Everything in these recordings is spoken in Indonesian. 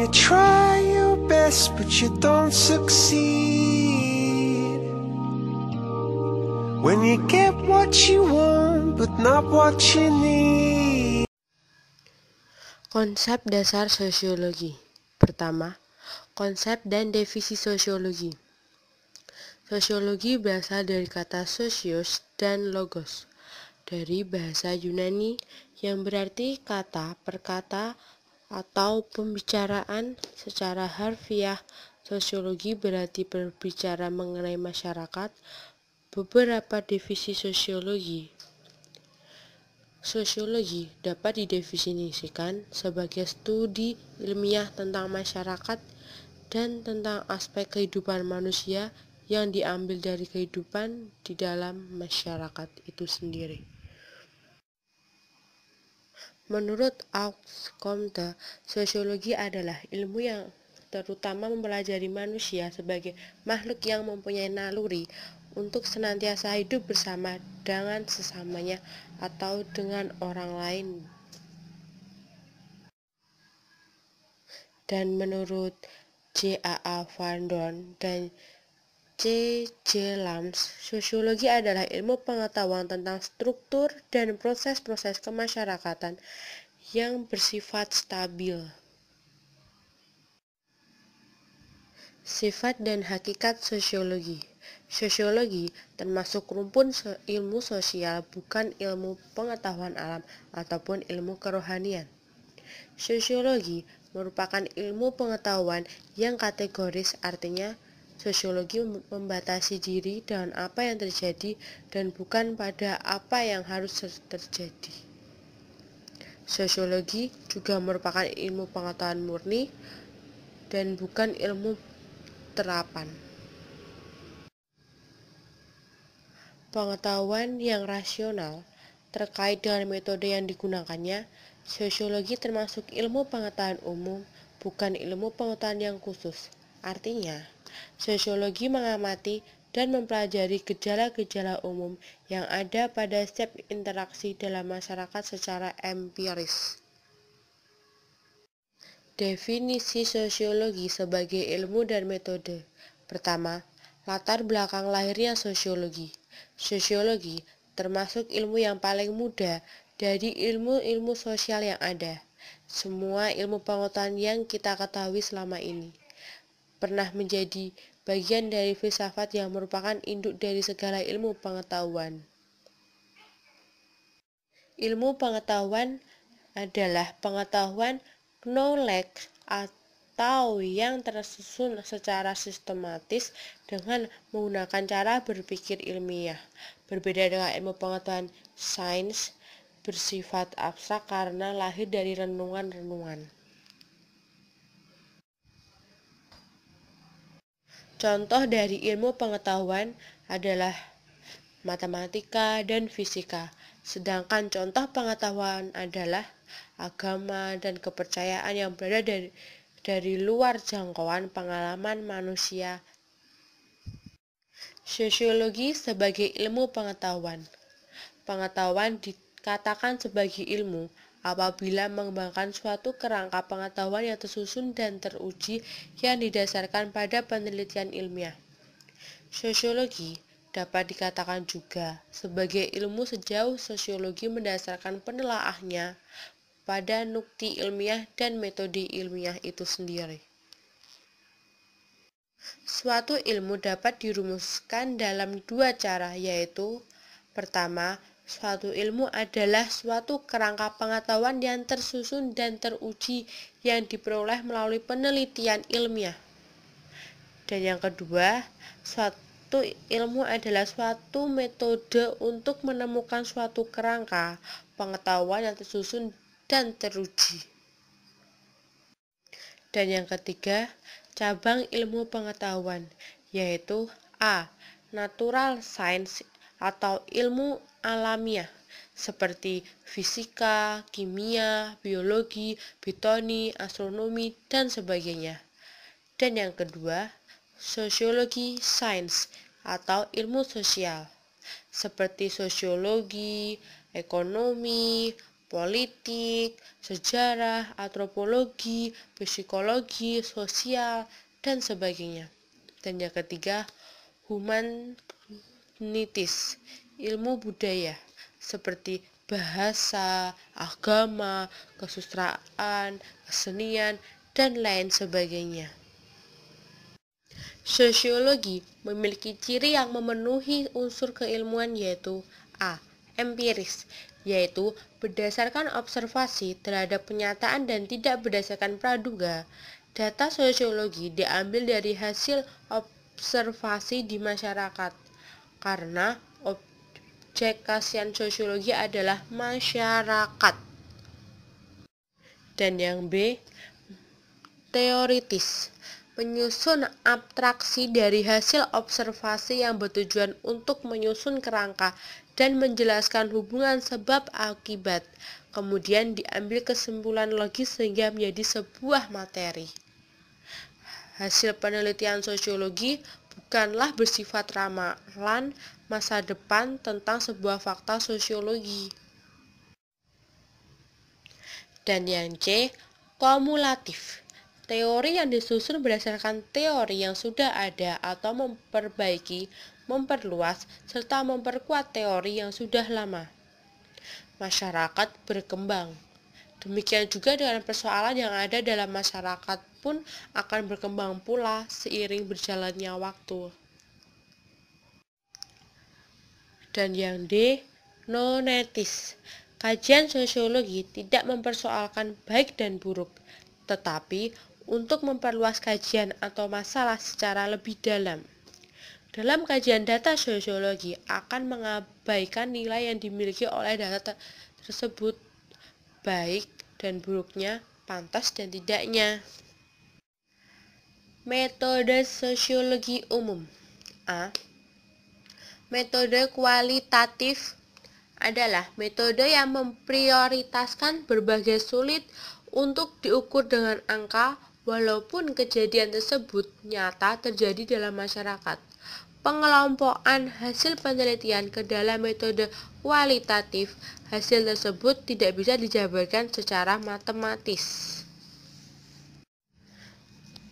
you try your best but you don't succeed, when you get what you want but not what you need. Konsep dasar sosiologi. Pertama, konsep dan definisi sosiologi. Sosiologi berasal dari kata sosios dan logos, dari bahasa Yunani yang berarti kata, perkata, atau pembicaraan. Secara harfiah, sosiologi berarti berbicara mengenai masyarakat. Beberapa definisi sosiologi. Sosiologi dapat didefinisikan sebagai studi ilmiah tentang masyarakat dan tentang aspek kehidupan manusia yang diambil dari kehidupan di dalam masyarakat itu sendiri. Menurut Auguste Comte, sosiologi adalah ilmu yang terutama mempelajari manusia sebagai makhluk yang mempunyai naluri untuk senantiasa hidup bersama dengan sesamanya atau dengan orang lain. Dan menurut J.A.A. Van Dorn dan C.J. Lams, sosiologi adalah ilmu pengetahuan tentang struktur dan proses-proses kemasyarakatan yang bersifat stabil. Sifat dan hakikat sosiologi. Sosiologi termasuk rumpun ilmu sosial, bukan ilmu pengetahuan alam ataupun ilmu kerohanian. Sosiologi merupakan ilmu pengetahuan yang kategoris, artinya sosiologi membatasi diri dengan apa yang terjadi dan bukan pada apa yang harus terjadi. Sosiologi juga merupakan ilmu pengetahuan murni dan bukan ilmu terapan. Pengetahuan yang rasional terkait dengan metode yang digunakannya. Sosiologi termasuk ilmu pengetahuan umum, bukan ilmu pengetahuan yang khusus. Artinya, sosiologi mengamati dan mempelajari gejala-gejala umum yang ada pada setiap interaksi dalam masyarakat secara empiris. Definisi sosiologi sebagai ilmu dan metode. Pertama, latar belakang lahirnya sosiologi. Sosiologi termasuk ilmu yang paling muda dari ilmu-ilmu sosial yang ada. Semua ilmu pengetahuan yang kita ketahui selama ini pernah menjadi bagian dari filsafat yang merupakan induk dari segala ilmu pengetahuan. Ilmu pengetahuan adalah pengetahuan knowledge atau yang tersusun secara sistematis dengan menggunakan cara berpikir ilmiah. Berbeda dengan ilmu pengetahuan sains, bersifat abstrak karena lahir dari renungan-renungan. Contoh dari ilmu pengetahuan adalah matematika dan fisika, sedangkan contoh pengetahuan adalah agama dan kepercayaan yang berada dari luar jangkauan pengalaman manusia. Sosiologi sebagai ilmu pengetahuan. Pengetahuan dikatakan sebagai ilmu apabila mengembangkan suatu kerangka pengetahuan yang tersusun dan teruji yang didasarkan pada penelitian ilmiah. Sosiologi dapat dikatakan juga sebagai ilmu sejauh sosiologi mendasarkan penelaahnya pada nukti ilmiah dan metode ilmiah itu sendiri. Suatu ilmu dapat dirumuskan dalam dua cara, yaitu pertama, suatu ilmu adalah suatu kerangka pengetahuan yang tersusun dan teruji yang diperoleh melalui penelitian ilmiah. Dan yang kedua, suatu ilmu adalah suatu metode untuk menemukan suatu kerangka pengetahuan yang tersusun dan teruji. Dan yang ketiga, cabang ilmu pengetahuan, yaitu A. Natural science atau ilmu alamiah, seperti fisika, kimia, biologi, botani, astronomi, dan sebagainya. Dan yang kedua, sosiologi sains atau ilmu sosial, seperti sosiologi, ekonomi, politik, sejarah, antropologi, psikologi, sosial, dan sebagainya. Dan yang ketiga, humanitis, ilmu budaya, seperti bahasa, agama, kesusastraan, kesenian, dan lain sebagainya. Sosiologi memiliki ciri yang memenuhi unsur keilmuan yaitu A. Empiris, yaitu berdasarkan observasi terhadap kenyataan dan tidak berdasarkan praduga. Data sosiologi diambil dari hasil observasi di masyarakat, karena objek kajian sosiologi adalah masyarakat. Dan yang B. Teoritis, menyusun abstraksi dari hasil observasi yang bertujuan untuk menyusun kerangka dan menjelaskan hubungan sebab akibat, kemudian diambil kesimpulan logis sehingga menjadi sebuah materi. Hasil penelitian sosiologi bukanlah bersifat ramalan masa depan tentang sebuah fakta sosiologi. Dan yang C. Kumulatif, teori yang disusun berdasarkan teori yang sudah ada atau memperbaiki, memperluas, serta memperkuat teori yang sudah lama. Masyarakat berkembang. Demikian juga dengan persoalan yang ada dalam masyarakat pun akan berkembang pula seiring berjalannya waktu. Dan yang D. Nonetis, kajian sosiologi tidak mempersoalkan baik dan buruk, tetapi untuk memperluas kajian atau masalah secara lebih dalam. Dalam kajian data sosiologi akan mengabaikan nilai yang dimiliki oleh data tersebut, baik dan buruknya, pantas dan tidaknya. Metode sosiologi umum. A. Metode kualitatif adalah metode yang memprioritaskan berbagai sulit untuk diukur dengan angka, walaupun kejadian tersebut nyata terjadi dalam masyarakat. Pengelompokan hasil penelitian ke dalam metode kualitatif, hasil tersebut tidak bisa dijabarkan secara matematis.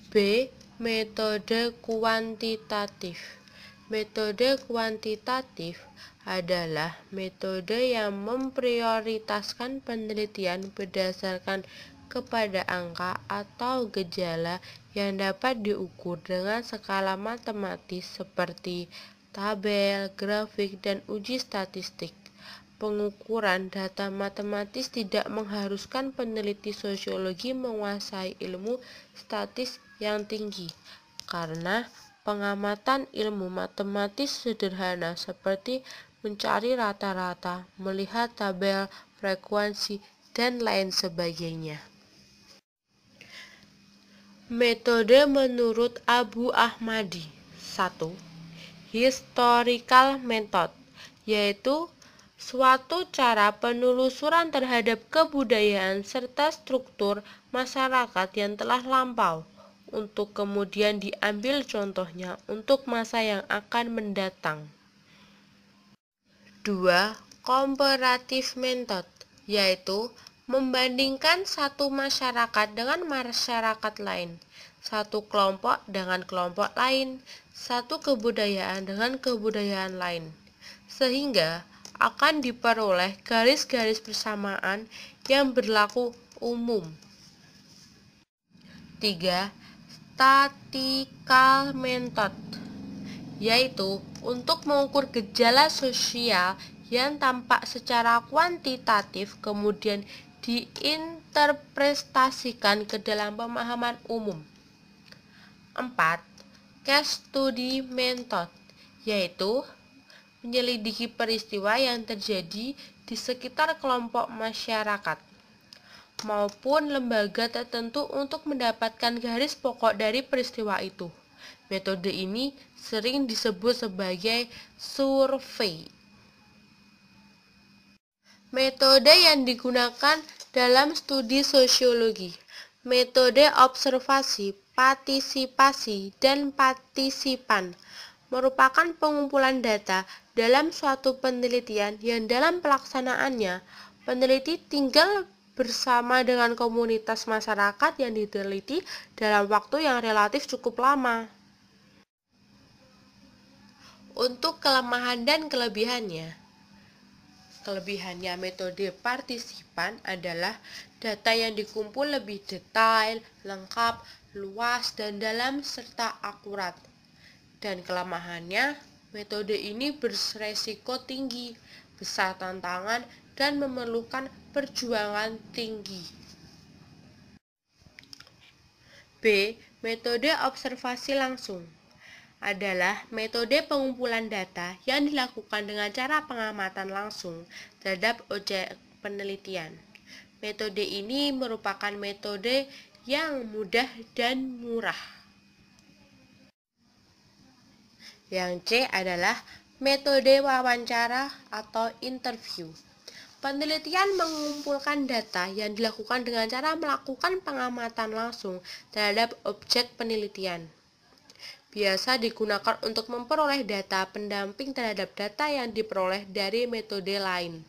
B. Metode kuantitatif. Metode kuantitatif adalah metode yang memprioritaskan penelitian berdasarkan kepada angka atau gejala yang dapat diukur dengan skala matematis seperti tabel, grafik, dan uji statistik. Pengukuran data matematis tidak mengharuskan peneliti sosiologi menguasai ilmu statis yang tinggi, karena pengamatan ilmu matematis sederhana seperti mencari rata-rata, melihat tabel, frekuensi, dan lain sebagainya. Metode menurut Abu Ahmadi. 1. Historical method, yaitu suatu cara penelusuran terhadap kebudayaan serta struktur masyarakat yang telah lampau, untuk kemudian diambil contohnya untuk masa yang akan mendatang. 2. Comparative method, yaitu membandingkan satu masyarakat dengan masyarakat lain, satu kelompok dengan kelompok lain, satu kebudayaan dengan kebudayaan lain, sehingga akan diperoleh garis-garis persamaan yang berlaku umum. 3. Statistical method, yaitu untuk mengukur gejala sosial yang tampak secara kuantitatif kemudian diinterpretasikan ke dalam pemahaman umum. 4. Case study method, yaitu menyelidiki peristiwa yang terjadi di sekitar kelompok masyarakat maupun lembaga tertentu untuk mendapatkan garis pokok dari peristiwa itu. Metode ini sering disebut sebagai survei. Metode yang digunakan dalam studi sosiologi. Metode observasi, partisipasi, dan partisipan merupakan pengumpulan data dalam suatu penelitian yang dalam pelaksanaannya Peneliti tinggal bersama dengan komunitas masyarakat yang diteliti dalam waktu yang relatif cukup lama. Untuk kelemahan dan kelebihannya. Kelebihannya metode partisipan adalah data yang dikumpul lebih detail, lengkap, luas, dan dalam serta akurat. Dan kelemahannya, metode ini beresiko tinggi, besar tantangan, dan memerlukan perjuangan tinggi. B. Metode observasi langsung adalah metode pengumpulan data yang dilakukan dengan cara pengamatan langsung terhadap objek penelitian. Metode ini merupakan metode yang mudah dan murah. Yang C adalah metode wawancara atau interview. Penelitian mengumpulkan data yang dilakukan dengan cara melakukan pengamatan langsung terhadap objek penelitian. Biasa digunakan untuk memperoleh data pendamping terhadap data yang diperoleh dari metode lain.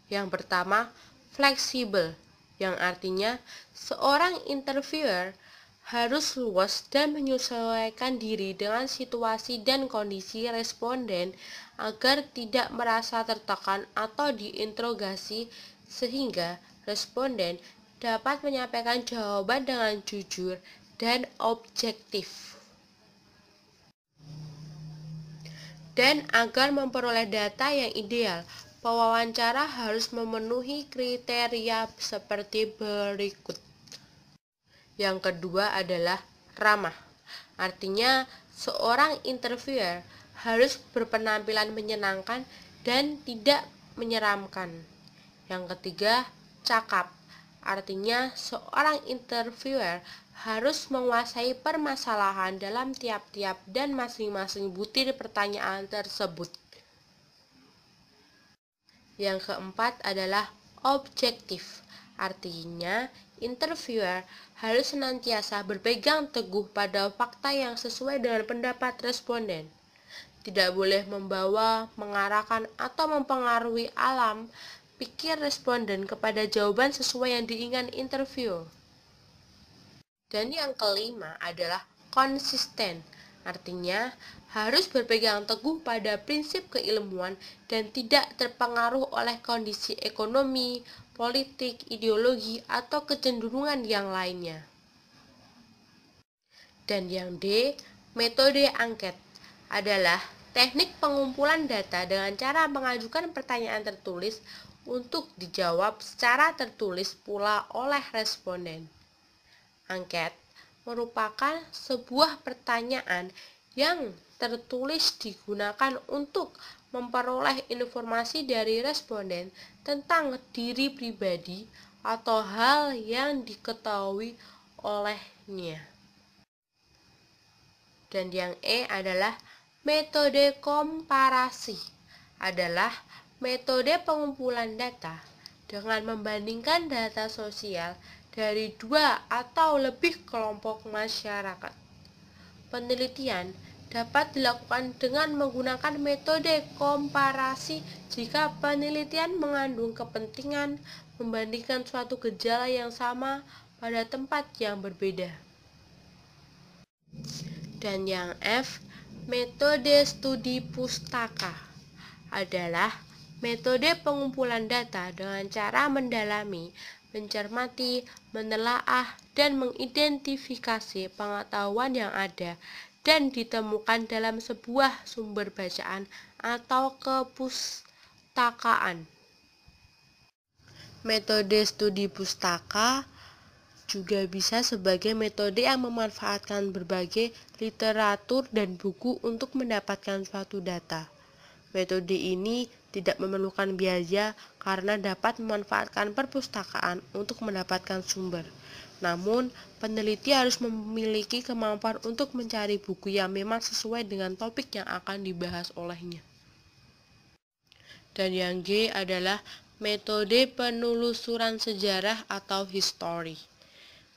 Yang pertama, fleksibel, yang artinya seorang interviewer harus luas dan menyesuaikan diri dengan situasi dan kondisi responden agar tidak merasa tertekan atau diinterogasi, sehingga responden dapat menyampaikan jawaban dengan jujur dan objektif. Dan agar memperoleh data yang ideal, pewawancara harus memenuhi kriteria seperti berikut. Yang kedua adalah ramah. Artinya, seorang interviewer harus berpenampilan menyenangkan dan tidak menyeramkan. Yang ketiga, cakap. Artinya, seorang interviewer harus menguasai permasalahan dalam tiap-tiap dan masing-masing butir pertanyaan tersebut. Yang keempat adalah objektif. Artinya, interviewer harus senantiasa berpegang teguh pada fakta yang sesuai dengan pendapat responden. Tidak boleh membawa, mengarahkan, atau mempengaruhi alam pikir responden kepada jawaban sesuai yang diinginkan interview. Dan yang kelima adalah konsisten. Artinya, harus berpegang teguh pada prinsip keilmuan dan tidak terpengaruh oleh kondisi ekonomi, politik, ideologi, atau kecenderungan yang lainnya. Dan yang D, metode angket adalah teknik pengumpulan data dengan cara mengajukan pertanyaan tertulis untuk dijawab secara tertulis pula oleh responden. Angket merupakan sebuah pertanyaan yang tertulis digunakan untuk memperoleh informasi dari responden tentang diri pribadi atau hal yang diketahui olehnya. Dan yang E adalah metode komparasi. Adalah metode pengumpulan data dengan membandingkan data sosial dari dua atau lebih kelompok masyarakat. Penelitian dapat dilakukan dengan menggunakan metode komparasi jika penelitian mengandung kepentingan membandingkan suatu gejala yang sama pada tempat yang berbeda. Dan yang F, metode studi pustaka adalah metode pengumpulan data dengan cara mendalami, mencermati, menelaah, dan mengidentifikasi pengetahuan yang ada dan ditemukan dalam sebuah sumber bacaan atau kepustakaan. Metode studi pustaka juga bisa sebagai metode yang memanfaatkan berbagai literatur dan buku untuk mendapatkan suatu data. Metode ini tidak memerlukan biaya karena dapat memanfaatkan perpustakaan untuk mendapatkan sumber. Namun, peneliti harus memiliki kemampuan untuk mencari buku yang memang sesuai dengan topik yang akan dibahas olehnya. Dan yang G adalah metode penelusuran sejarah atau history.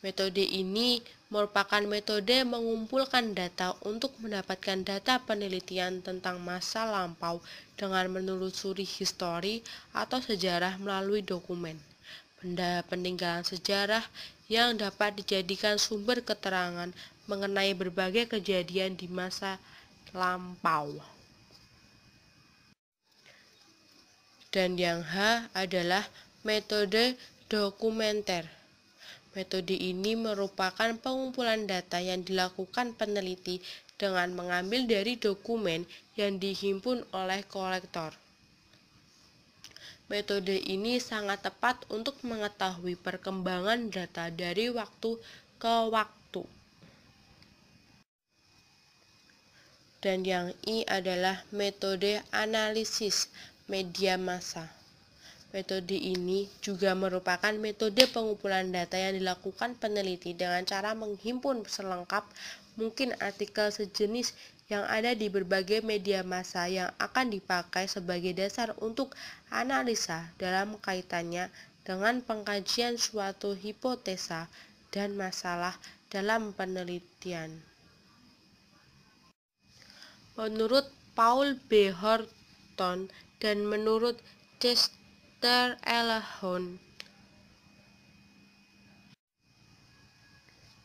Metode ini merupakan metode mengumpulkan data untuk mendapatkan data penelitian tentang masa lampau dengan menelusuri histori atau sejarah melalui dokumen, benda peninggalan sejarah yang dapat dijadikan sumber keterangan mengenai berbagai kejadian di masa lampau. Dan yang H adalah metode dokumenter. Metode ini merupakan pengumpulan data yang dilakukan peneliti dengan mengambil dari dokumen yang dihimpun oleh kolektor. Metode ini sangat tepat untuk mengetahui perkembangan data dari waktu ke waktu. Dan yang I adalah metode analisis media massa. Metode ini juga merupakan metode pengumpulan data yang dilakukan peneliti dengan cara menghimpun selengkap mungkin artikel sejenis yang ada di berbagai media massa yang akan dipakai sebagai dasar untuk analisa dalam kaitannya dengan pengkajian suatu hipotesa dan masalah dalam penelitian. Menurut Paul B. Horton dan menurut Chester L. Hunt,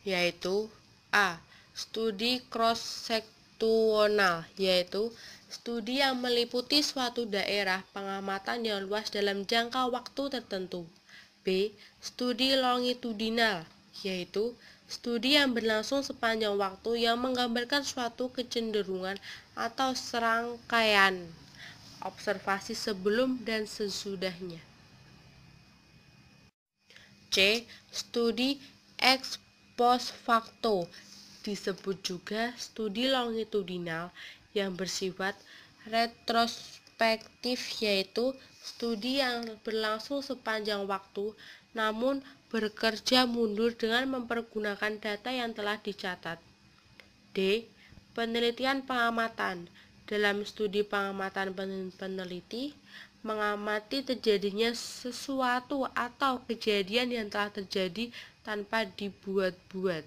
yaitu A. Studi cross-seksional, yaitu studi yang meliputi suatu daerah pengamatan yang luas dalam jangka waktu tertentu. B. Studi longitudinal, yaitu studi yang berlangsung sepanjang waktu yang menggambarkan suatu kecenderungan atau serangkaian observasi sebelum dan sesudahnya. C. Studi ex post facto, disebut juga studi longitudinal yang bersifat retrospektif, yaitu studi yang berlangsung sepanjang waktu namun bekerja mundur dengan mempergunakan data yang telah dicatat. D. Penelitian pengamatan. Dalam studi pengamatan, peneliti mengamati terjadinya sesuatu atau kejadian yang telah terjadi tanpa dibuat-buat.